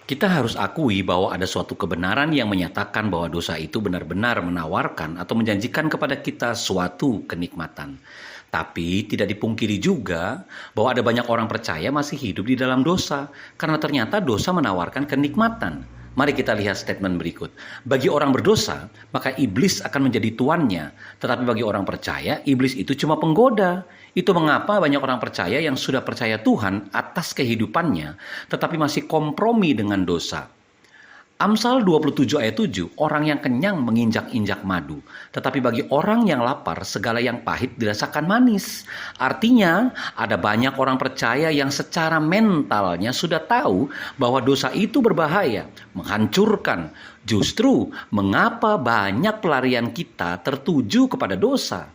Kita harus akui bahwa ada suatu kebenaran yang menyatakan bahwa dosa itu benar-benar menawarkan atau menjanjikan kepada kita suatu kenikmatan. Tapi tidak dipungkiri juga bahwa ada banyak orang percaya masih hidup di dalam dosa karena ternyata dosa menawarkan kenikmatan. Mari kita lihat statement berikut. Bagi orang berdosa, maka iblis akan menjadi tuannya. Tetapi bagi orang percaya, iblis itu cuma penggoda. Itu mengapa banyak orang percaya yang sudah percaya Tuhan atas kehidupannya, tetapi masih kompromi dengan dosa. Amsal 27 ayat 7, orang yang kenyang menginjak-injak madu. Tetapi bagi orang yang lapar, segala yang pahit dirasakan manis. Artinya, ada banyak orang percaya yang secara mentalnya sudah tahu bahwa dosa itu berbahaya, menghancurkan. Justru, mengapa banyak pelarian kita tertuju kepada dosa?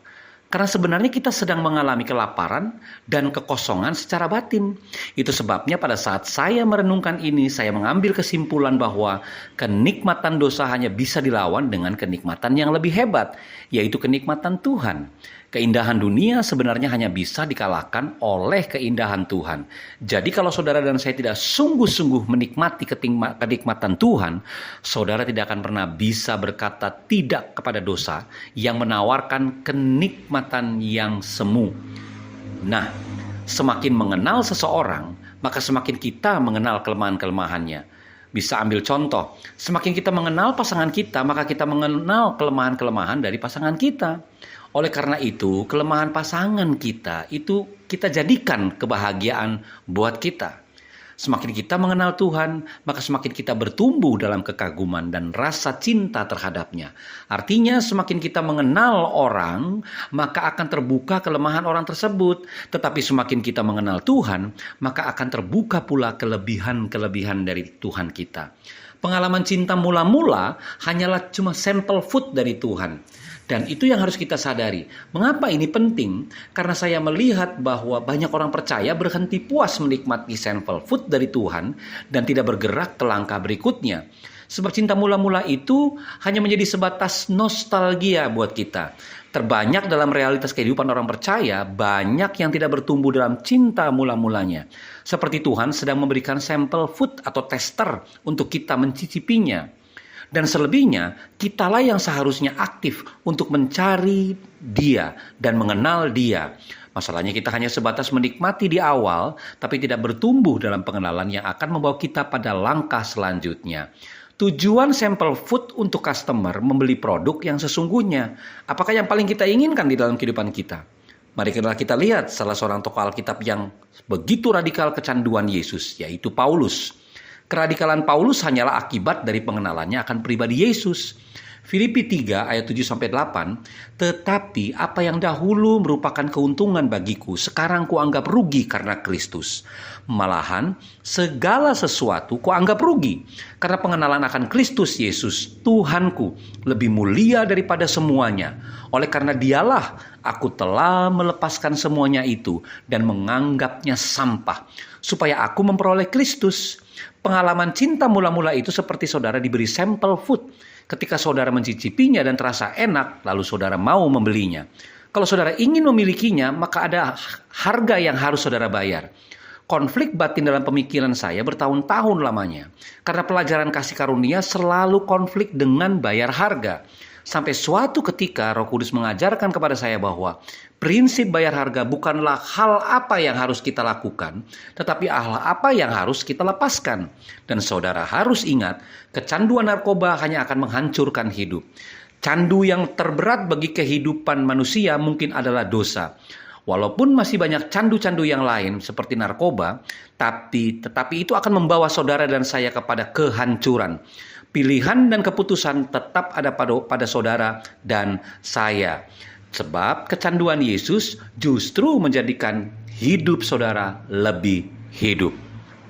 Karena sebenarnya kita sedang mengalami kelaparan dan kekosongan secara batin. Itu sebabnya pada saat saya merenungkan ini, saya mengambil kesimpulan bahwa kenikmatan dosa hanya bisa dilawan dengan kenikmatan yang lebih hebat, yaitu kenikmatan Tuhan. Keindahan dunia sebenarnya hanya bisa dikalahkan oleh keindahan Tuhan. Jadi kalau saudara dan saya tidak sungguh-sungguh menikmati kenikmatan Tuhan, saudara tidak akan pernah bisa berkata tidak kepada dosa yang menawarkan kenikmatan yang semu. Nah, semakin mengenal seseorang, maka semakin kita mengenal kelemahan-kelemahannya. Bisa ambil contoh, semakin kita mengenal pasangan kita, maka kita mengenal kelemahan-kelemahan dari pasangan kita. Oleh karena itu, kelemahan pasangan kita itu kita jadikan kebahagiaan buat kita. Semakin kita mengenal Tuhan, maka semakin kita bertumbuh dalam kekaguman dan rasa cinta terhadapnya. Artinya semakin kita mengenal orang, maka akan terbuka kelemahan orang tersebut. Tetapi semakin kita mengenal Tuhan, maka akan terbuka pula kelebihan-kelebihan dari Tuhan kita. Pengalaman cinta mula-mula hanyalah cuma sampel food dari Tuhan. Dan itu yang harus kita sadari. Mengapa ini penting? Karena saya melihat bahwa banyak orang percaya berhenti puas menikmati sampel food dari Tuhan dan tidak bergerak ke langkah berikutnya. Sebab cinta mula-mula itu hanya menjadi sebatas nostalgia buat kita. Terbanyak dalam realitas kehidupan orang percaya, banyak yang tidak bertumbuh dalam cinta mula-mulanya. Seperti Tuhan sedang memberikan sampel food atau tester untuk kita mencicipinya. Dan selebihnya, kitalah yang seharusnya aktif untuk mencari Dia dan mengenal Dia. Masalahnya kita hanya sebatas menikmati di awal, tapi tidak bertumbuh dalam pengenalan yang akan membawa kita pada langkah selanjutnya. Tujuan sampel food untuk customer membeli produk yang sesungguhnya. Apakah yang paling kita inginkan di dalam kehidupan kita? Mari kita lihat salah seorang tokoh Alkitab yang begitu radikal kecanduan Yesus, yaitu Paulus. Keradikalan Paulus hanyalah akibat dari pengenalannya akan pribadi Yesus. Filipi 3 ayat 7-8, tetapi apa yang dahulu merupakan keuntungan bagiku, sekarang kuanggap rugi karena Kristus. Malahan segala sesuatu kuanggap rugi, karena pengenalan akan Kristus Yesus, Tuhanku, lebih mulia daripada semuanya. Oleh karena Dialah aku telah melepaskan semuanya itu dan menganggapnya sampah, supaya aku memperoleh Kristus. Pengalaman cinta mula-mula itu seperti saudara diberi sampel food. Ketika saudara mencicipinya dan terasa enak, lalu saudara mau membelinya. Kalau saudara ingin memilikinya, maka ada harga yang harus saudara bayar. Konflik batin dalam pemikiran saya bertahun-tahun lamanya. Karena pelajaran kasih karunia selalu konflik dengan bayar harga. Sampai suatu ketika Roh Kudus mengajarkan kepada saya bahwa prinsip bayar harga bukanlah hal apa yang harus kita lakukan, tetapi hal apa yang harus kita lepaskan. Dan saudara harus ingat, kecanduan narkoba hanya akan menghancurkan hidup. Candu yang terberat bagi kehidupan manusia mungkin adalah dosa. Walaupun masih banyak candu-candu yang lain seperti narkoba, tetapi itu akan membawa saudara dan saya kepada kehancuran. Pilihan dan keputusan tetap ada pada saudara dan saya. Sebab kecanduan Yesus justru menjadikan hidup saudara lebih hidup.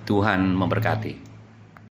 Tuhan memberkati.